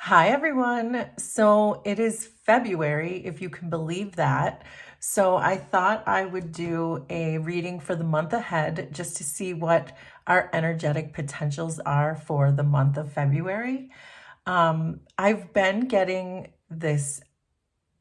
Hi, everyone. So it is February, if you can believe that. So I thought I would do a reading for the month ahead just to see what our energetic potentials are for the month of February. I've been getting this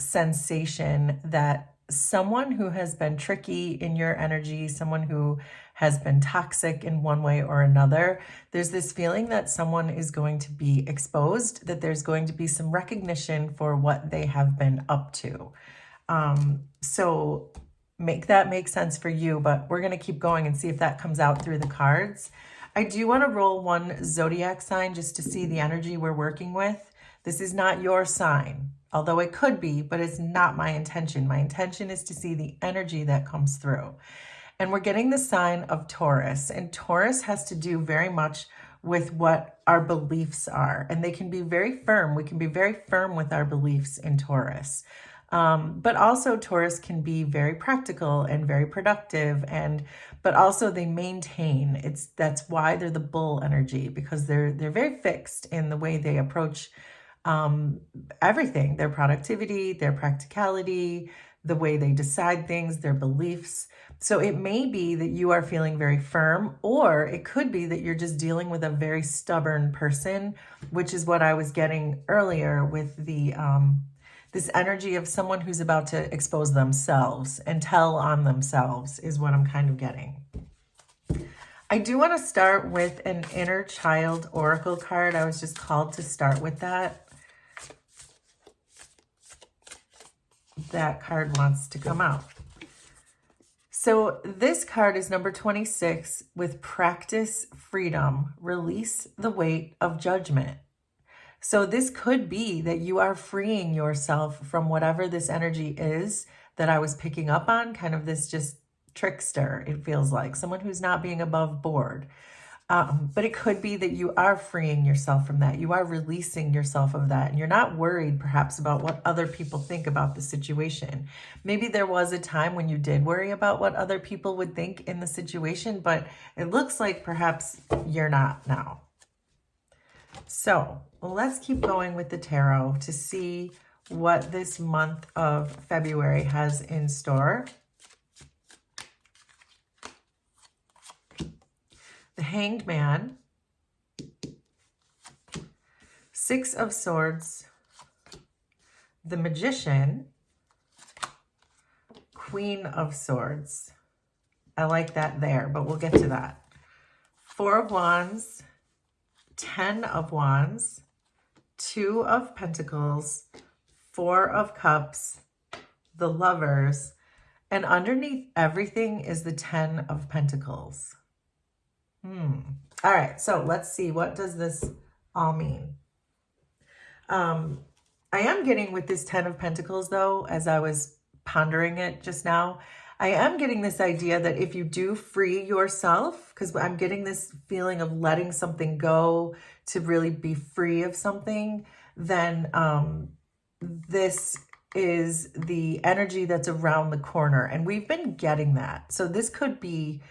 sensation that someone who has been tricky in your energy, someone who has been toxic in one way or another, there's this feeling that someone is going to be exposed, that there's going to be some recognition for what they have been up to. So make that make sense for you, but we're going to keep going and see if that comes out through the cards. I do want to roll one zodiac sign just to see the energy we're working with. This is not your sign, although it could be, but it's not my intention. My intention is to see the energy that comes through. And we're getting the sign of Taurus, and Taurus has to do very much with what our beliefs are, and they can be very firm. We can be very firm with our beliefs in Taurus. But also Taurus can be very practical and very productive, but also they maintain. That's why they're the bull energy, because they're very fixed in the way they approach everything, their productivity, their practicality, the way they decide things, their beliefs. So it may be that you are feeling very firm, or it could be that you're just dealing with a very stubborn person, which is what I was getting earlier with the this energy of someone who's about to expose themselves and tell on themselves is what I'm kind of getting. I do want to start with an inner child oracle card. I was just called to start with that. That card wants to come out. So this card is number 26 with practice freedom, release the weight of judgment. So this could be that you are freeing yourself from whatever this energy is that I was picking up on, kind of this just trickster, it feels like, someone who's not being above board. But it could be that you are freeing yourself from that. You are releasing yourself of that. And you're not worried perhaps about what other people think about the situation. Maybe there was a time when you did worry about what other people would think in the situation, but it looks like perhaps you're not now. So let's keep going with the tarot to see what this month of February has in store. The Hanged Man, Six of Swords, the Magician, Queen of Swords. I like that there, but we'll get to that. Four of Wands, 10 of Wands, Two of Pentacles, Four of Cups, the Lovers, and underneath everything is the 10 of Pentacles. All right, so let's see, what does this all mean? I am getting with this 10 of Pentacles, though, as I was pondering it just now, I am getting this idea that if you do free yourself, because I'm getting this feeling of letting something go to really be free of something, then this is the energy that's around the corner. And we've been getting that. So this could be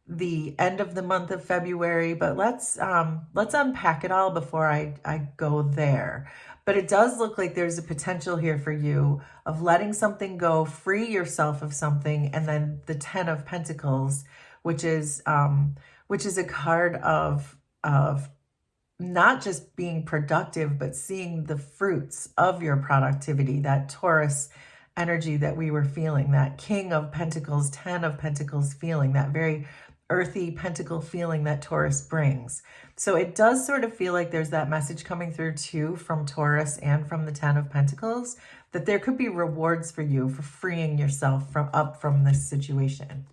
the end of the month of February, but let's unpack it all before I go there. But it does look like there's a potential here for you of letting something go, free yourself of something, and then the 10 of Pentacles, which is a card of not just being productive, but seeing the fruits of your productivity, that Taurus energy that we were feeling, that King of Pentacles, 10 of Pentacles feeling, that very earthy pentacle feeling that Taurus brings. So it does sort of feel like there's that message coming through too from Taurus and from the 10 of Pentacles, that there could be rewards for you for freeing yourself from this situation.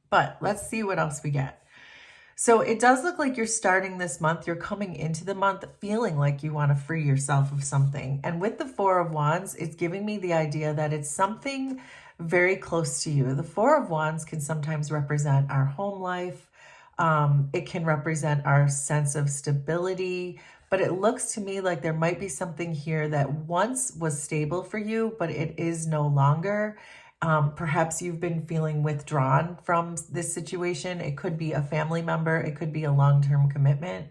But let's see what else we get. So it does look like you're starting this month, you're coming into the month feeling like you want to free yourself of something. And with the Four of Wands, it's giving me the idea that it's something very close to you. The Four of Wands can sometimes represent our home life. It can represent our sense of stability, but it looks to me like there might be something here that once was stable for you, but it is no longer. Perhaps you've been feeling withdrawn from this situation. It could be a family member. It could be a long-term commitment.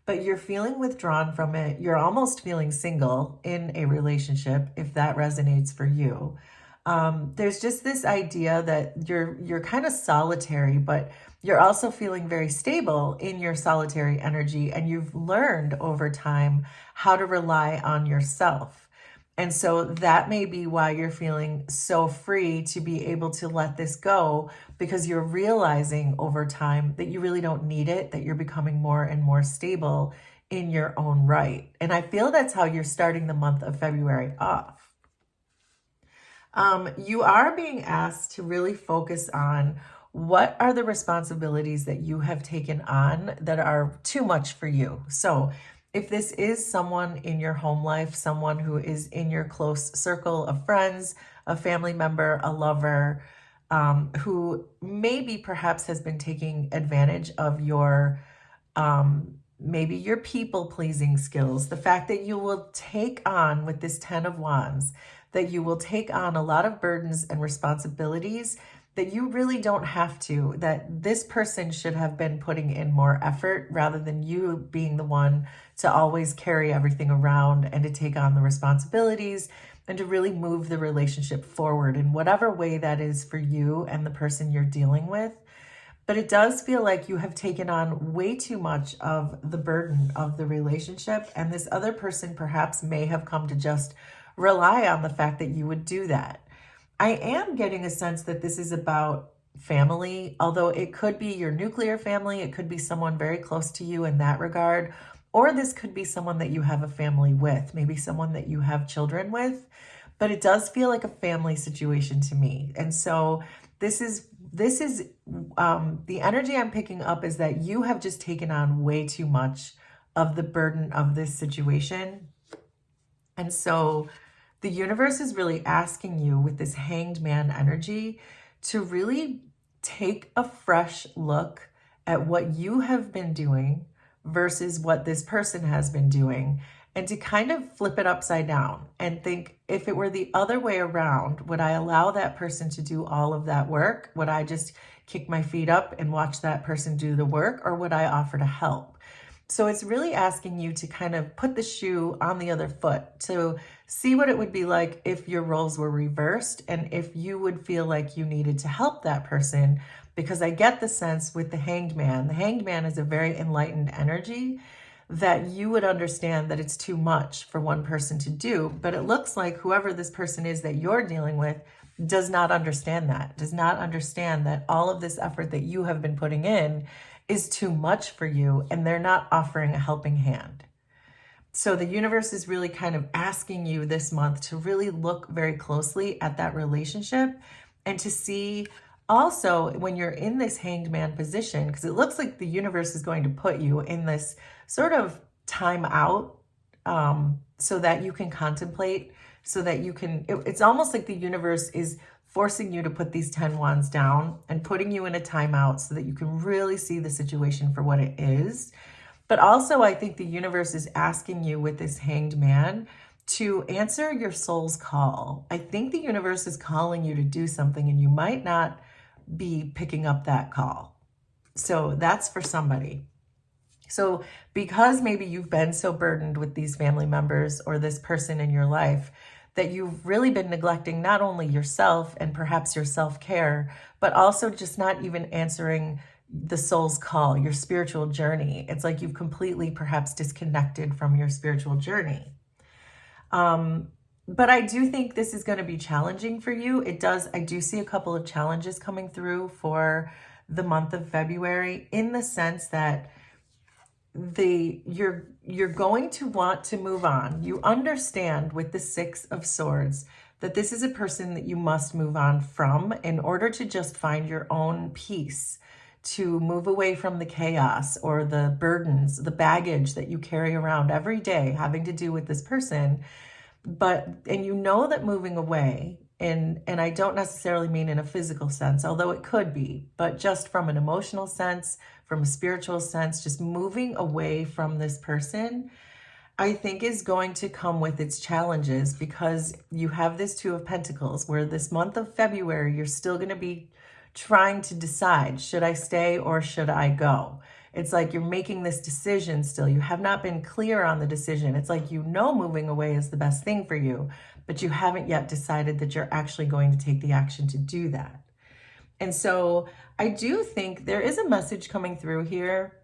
but you're feeling withdrawn from it. You're almost feeling single in a relationship, if that resonates for you. There's just this idea that you're kind of solitary, but you're also feeling very stable in your solitary energy, and you've learned over time how to rely on yourself. And so that may be why you're feeling so free to be able to let this go, because you're realizing over time that you really don't need it, that you're becoming more and more stable in your own right. And I feel that's how you're starting the month of February off. You are being asked to really focus on what are the responsibilities that you have taken on that are too much for you. So if this is someone in your home life, someone who is in your close circle of friends, a family member, a lover, who maybe perhaps has been taking advantage of your maybe your people pleasing skills, the fact that you will take on with this 10 of Wands, that you will take on a lot of burdens and responsibilities that you really don't have to, that this person should have been putting in more effort rather than you being the one to always carry everything around and to take on the responsibilities and to really move the relationship forward in whatever way that is for you and the person you're dealing with. But it does feel like you have taken on way too much of the burden of the relationship, and this other person perhaps may have come to just rely on the fact that you would do that. I am getting a sense that this is about family, although it could be your nuclear family, it could be someone very close to you in that regard, or this could be someone that you have a family with, maybe someone that you have children with, but it does feel like a family situation to me. And so this is the energy I'm picking up is that you have just taken on way too much of the burden of this situation. And so the universe is really asking you with this Hanged Man energy to really take a fresh look at what you have been doing versus what this person has been doing, and to kind of flip it upside down and think, if it were the other way around, would I allow that person to do all of that work? Would I just kick my feet up and watch that person do the work, or would I offer to help? So it's really asking you to kind of put the shoe on the other foot, to see what it would be like if your roles were reversed and if you would feel like you needed to help that person. Because I get the sense with the Hanged Man is a very enlightened energy, that you would understand that it's too much for one person to do. But it looks like whoever this person is that you're dealing with does not understand that all of this effort that you have been putting in is too much for you, and they're not offering a helping hand. So the universe is really kind of asking you this month to really look very closely at that relationship, and to see also when you're in this Hanged Man position, because it looks like the universe is going to put you in this sort of time out, so that you can contemplate, so that you can, it's almost like the universe is forcing you to put these 10 wands down and putting you in a timeout so that you can really see the situation for what it is. But also, I think the universe is asking you with this Hanged Man to answer your soul's call. I think the universe is calling you to do something, and you might not be picking up that call. So that's for somebody. So because maybe you've been so burdened with these family members or this person in your life, that you've really been neglecting not only yourself and perhaps your self-care, but also just not even answering the soul's call, your spiritual journey. It's like you've completely perhaps disconnected from your spiritual journey. But I do think this is going to be challenging for you. I do see a couple of challenges coming through for the month of February, in the sense that you're going to want to move on. You understand with the Six of Swords that this is a person that you must move on from in order to just find your own peace, to move away from the chaos or the burdens, the baggage that you carry around every day having to do with this person. And you know that moving away, and I don't necessarily mean in a physical sense, although it could be, but just from an emotional sense, from a spiritual sense, just moving away from this person, I think is going to come with its challenges, because you have this Two of Pentacles, where this month of February, you're still going to be trying to decide, should I stay or should I go? It's like you're making this decision still. You have not been clear on the decision. It's like, you know, moving away is the best thing for you, but you haven't yet decided that you're actually going to take the action to do that. And so I do think there is a message coming through here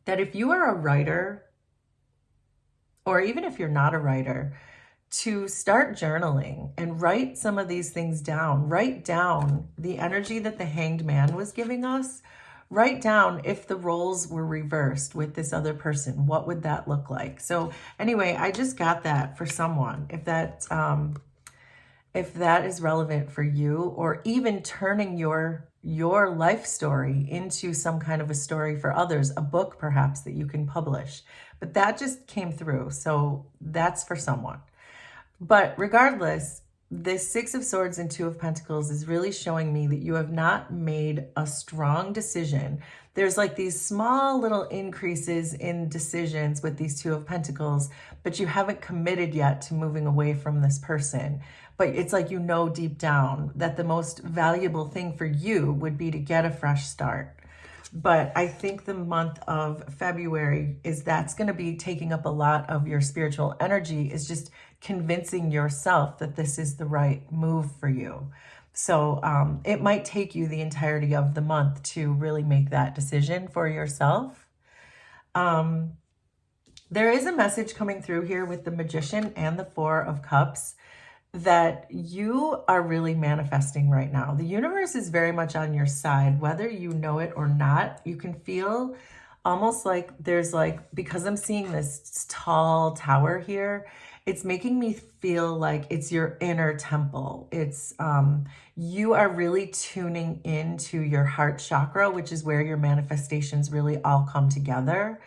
that if you are a writer, or even if you're not a writer, to start journaling and write some of these things down. Write down the energy that the Hanged Man was giving us. Write down if the roles were reversed with this other person, what would that look like? So anyway, I just got that for someone. If that is relevant for you, or even turning your life story into some kind of a story for others, a book perhaps that you can publish. But that just came through, so that's for someone. But regardless, this Six of Swords and Two of Pentacles is really showing me that you have not made a strong decision. There's like these small little increases in decisions with these Two of Pentacles, but you haven't committed yet to moving away from this person. But it's like, you know, deep down that the most valuable thing for you would be to get a fresh start. But I think the month of February that's going to be taking up a lot of your spiritual energy, is just convincing yourself that this is the right move for you. So it might take you the entirety of the month to really make that decision for yourself. There is a message coming through here with the Magician and the Four of Cups that you are really manifesting right now. The universe is very much on your side, whether you know it or not. You can feel almost like there's like, because I'm seeing this tall tower here, it's making me feel like it's your inner temple. It's you are really tuning into your heart chakra, which is where your manifestations really all come together.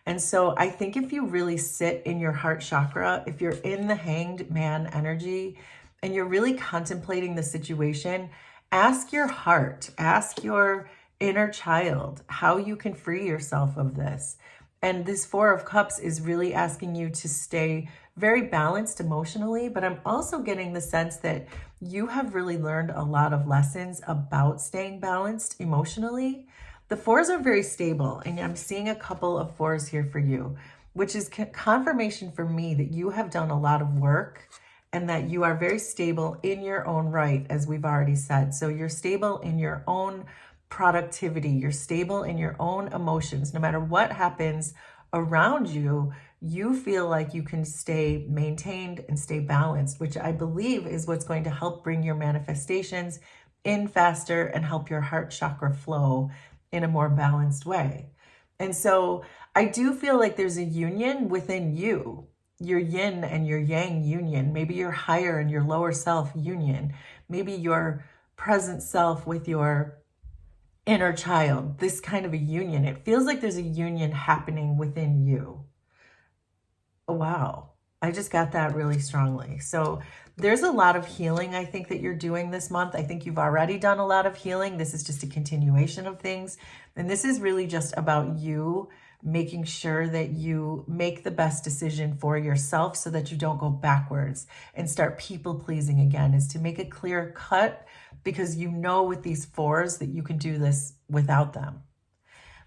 And so I think if you really sit in your heart chakra, if you're in the Hanged Man energy and you're really contemplating the situation, ask your heart, ask your inner child how you can free yourself of this. And this Four of Cups is really asking you to stay very balanced emotionally, but I'm also getting the sense that you have really learned a lot of lessons about staying balanced emotionally. The fours are very stable, and I'm seeing a couple of fours here for you, which is confirmation for me that you have done a lot of work and that you are very stable in your own right, as we've already said. So you're stable in your own productivity. You're stable in your own emotions. No matter what happens around you, you feel like you can stay maintained and stay balanced, which I believe is what's going to help bring your manifestations in faster and help your heart chakra flow in a more balanced way. And so I do feel like there's a union within you, your yin and your yang union, maybe your higher and your lower self union, maybe your present self with your inner child, this kind of a union. It feels like there's a union happening within you. Oh, wow. I just got that really strongly. So there's a lot of healing I think that you're doing this month. I think you've already done a lot of healing. This is just a continuation of things. And this is really just about you making sure that you make the best decision for yourself so that you don't go backwards and start people pleasing again, is to make a clear cut, because you know with these fours that you can do this without them.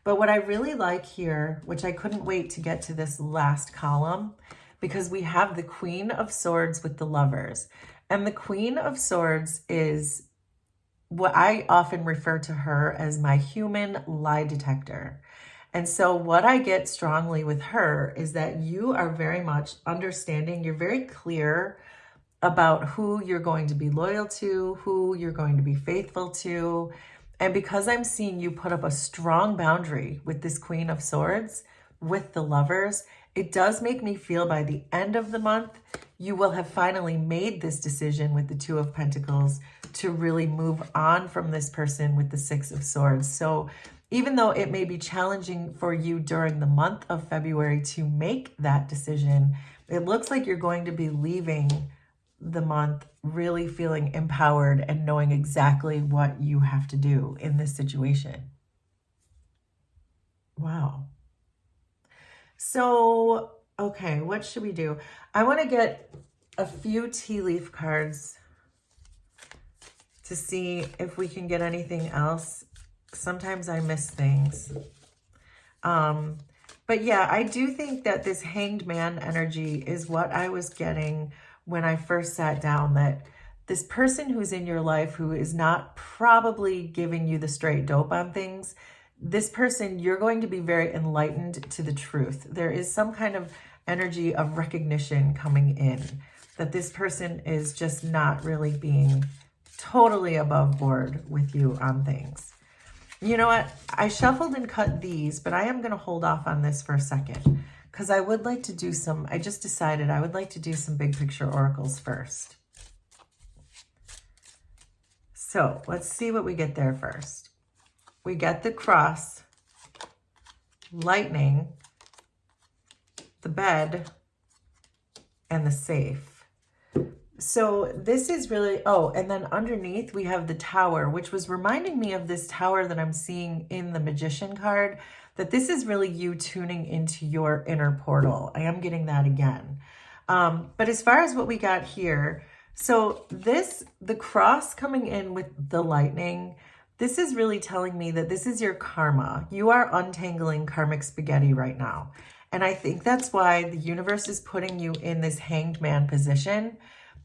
But what I really like here, which I couldn't wait to get to this last column, because we have the Queen of Swords with the Lovers. And the Queen of Swords is what I often refer to her as my human lie detector. And so what I get strongly with her is that you are very much understanding, you're very clear about who you're going to be loyal to, who you're going to be faithful to. And because I'm seeing you put up a strong boundary with this Queen of Swords, with the Lovers, it does make me feel by the end of the month, you will have finally made this decision with the Two of Pentacles to really move on from this person with the Six of Swords. So even though it may be challenging for you during the month of February to make that decision, it looks like you're going to be leaving the month really feeling empowered and knowing exactly what you have to do in this situation. Wow. So, okay, what should we do? I want to get a few tea leaf cards to see if we can get anything else. Sometimes I miss things. But yeah, I do think that this Hanged Man energy is what I was getting when I first sat down, that this person who's in your life who is not probably giving you the straight dope on things, this person, you're going to be very enlightened to the truth. There is some kind of energy of recognition coming in, that this person is just not really being totally above board with you on things. You know what? I shuffled and cut these, but I am going to hold off on this for a second because I would like to do some, I just decided I would like to do some big picture oracles first. So let's see what we get there first. We get the cross, lightning, the bed, and the safe. So this is really, oh, and then underneath we have the tower, which was reminding me of this tower that I'm seeing in the Magician card, that this is really you tuning into your inner portal. I am getting that again. But as far as what we got here, so this, the cross coming in with the lightning, this is really telling me that this is your karma. You are untangling karmic spaghetti right now. And I think that's why the universe is putting you in this Hanged Man position,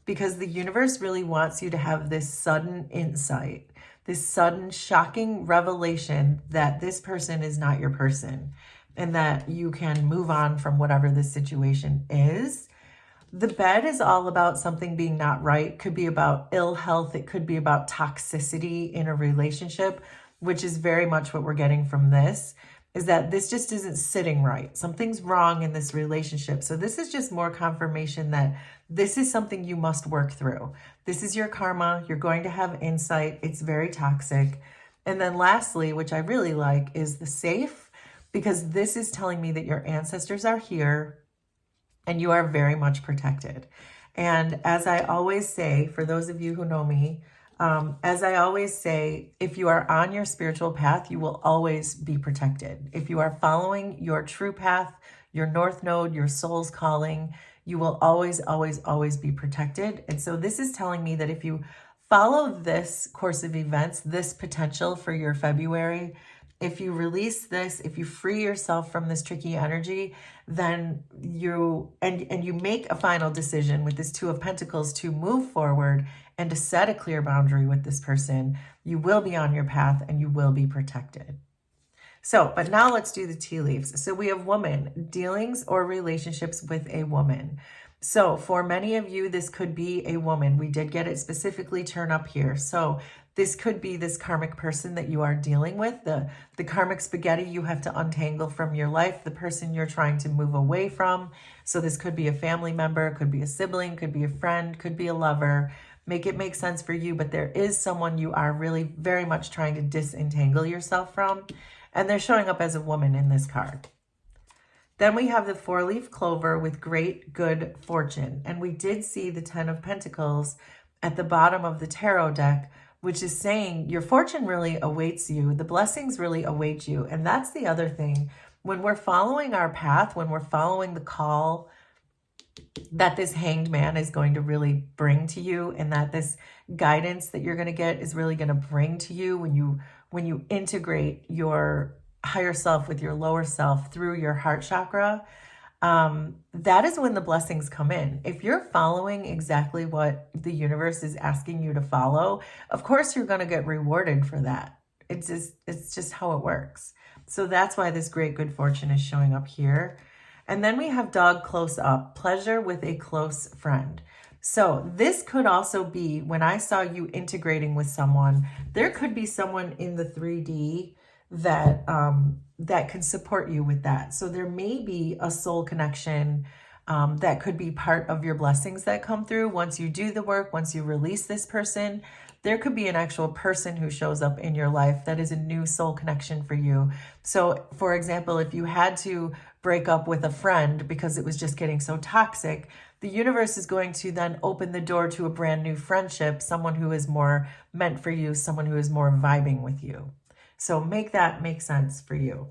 because the universe really wants you to have this sudden insight, this sudden shocking revelation that this person is not your person and that you can move on from whatever this situation is. The bed is all about something being not right. Could be about ill health. It could be about toxicity in a relationship, which is very much what we're getting from this, is that this just isn't sitting right. Something's wrong in this relationship. So this is just more confirmation that this is something you must work through. This is your karma. You're going to have insight. It's very toxic. And then lastly, which I really like, is the safe, because this is telling me that your ancestors are here and you are very much protected. And as I always say, for those of you who know me, as I always say, if you are on your spiritual path, you will always be protected. If you are following your true path, your north node, your soul's calling, you will always, always, always be protected. And so this is telling me that if you follow this course of events, this potential for your February, if you release this, if you free yourself from this tricky energy, then you make a final decision with this Two of Pentacles to move forward and to set a clear boundary with this person, you will be on your path and you will be protected. So, but now let's do the tea leaves. So we have woman, dealings or relationships with a woman. So for many of you, this could be a woman. We did get it specifically turn up here. So this could be this karmic person that you are dealing with, the karmic spaghetti you have to untangle from your life, the person you're trying to move away from. So this could be a family member, could be a sibling, could be a friend, could be a lover. Make it make sense for you, but there is someone you are really very much trying to disentangle yourself from. And they're showing up as a woman in this card. Then we have the 4-leaf clover with great good fortune. And we did see the 10 of Pentacles at the bottom of the tarot deck, which is saying your fortune really awaits you. The blessings really await you. And that's the other thing. When we're following our path, when we're following the call that this Hanged Man is going to really bring to you, and that this guidance that you're going to get is really going to bring to you when you integrate your higher self with your lower self through your heart chakra, that is when the blessings come in. If you're following exactly what the universe is asking you to follow, of course you're going to get rewarded for that. It's just how it works. So that's why this great good fortune is showing up here. And then we have dog close up, pleasure with a close friend. So this could also be, when I saw you integrating with someone, there could be someone in the 3D that that can support you with that. So there may be a soul connection that could be part of your blessings that come through once you do the work, once you release this person. There could be an actual person who shows up in your life that is a new soul connection for you. So for example, if you had to break up with a friend because it was just getting so toxic, the universe is going to then open the door to a brand new friendship, someone who is more meant for you, someone who is more vibing with you. So make that make sense for you.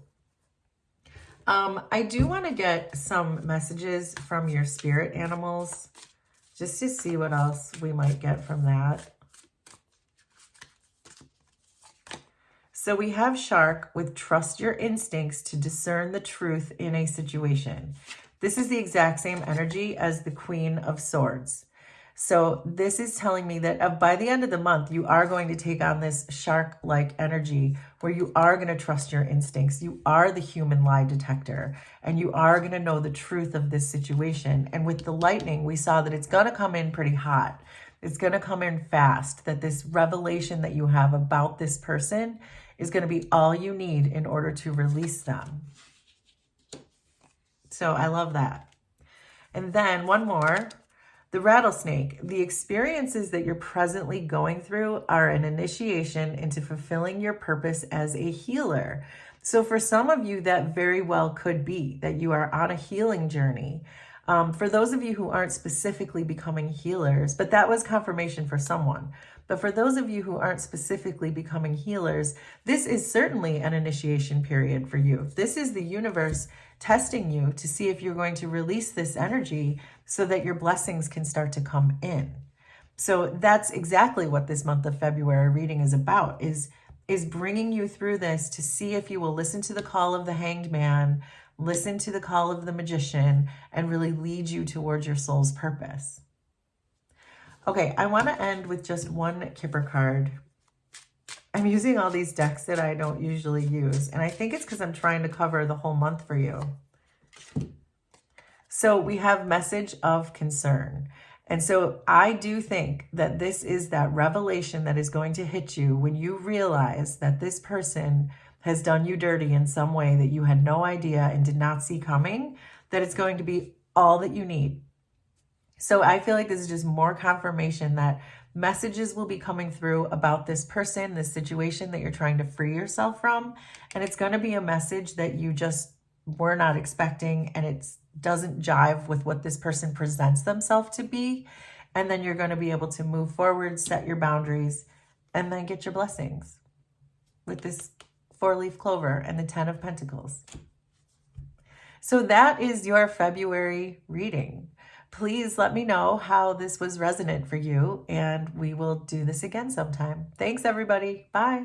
I do want to get some messages from your spirit animals just to see what else we might get from that. So we have Shark with trust your instincts to discern the truth in a situation. This is the exact same energy as the Queen of Swords. So this is telling me that by the end of the month, you are going to take on this shark-like energy where you are going to trust your instincts. You are the human lie detector, and you are going to know the truth of this situation. And with the lightning, we saw that it's going to come in pretty hot. It's going to come in fast, that this revelation that you have about this person is going to be all you need in order to release them. So I love that. And then one more. The rattlesnake, the experiences that you're presently going through are an initiation into fulfilling your purpose as a healer. So for some of you, that very well could be that you are on a healing journey. For those of you who aren't specifically becoming healers, but that was confirmation for someone. But for those of you who aren't specifically becoming healers, this is certainly an initiation period for you. This is the universe testing you to see if you're going to release this energy so that your blessings can start to come in. So that's exactly what this month of February reading is about, is bringing you through this to see if you will listen to the call of the Hanged Man, listen to the call of the Magician, and really lead you towards your soul's purpose. Okay, I want to end with just one Kipper card. I'm using all these decks that I don't usually use, and I think it's because I'm trying to cover the whole month for you. So we have Message of Concern. And so I do think that this is that revelation that is going to hit you when you realize that this person has done you dirty in some way that you had no idea and did not see coming, that it's going to be all that you need. So I feel like this is just more confirmation that messages will be coming through about this person, this situation that you're trying to free yourself from. And it's going to be a message that you just were not expecting, and it doesn't jive with what this person presents themselves to be. And then you're going to be able to move forward, set your boundaries, and then get your blessings with this 4-leaf clover and the 10 of Pentacles. So that is your February reading. Please let me know how this was resonant for you, and we will do this again sometime. Thanks, everybody. Bye.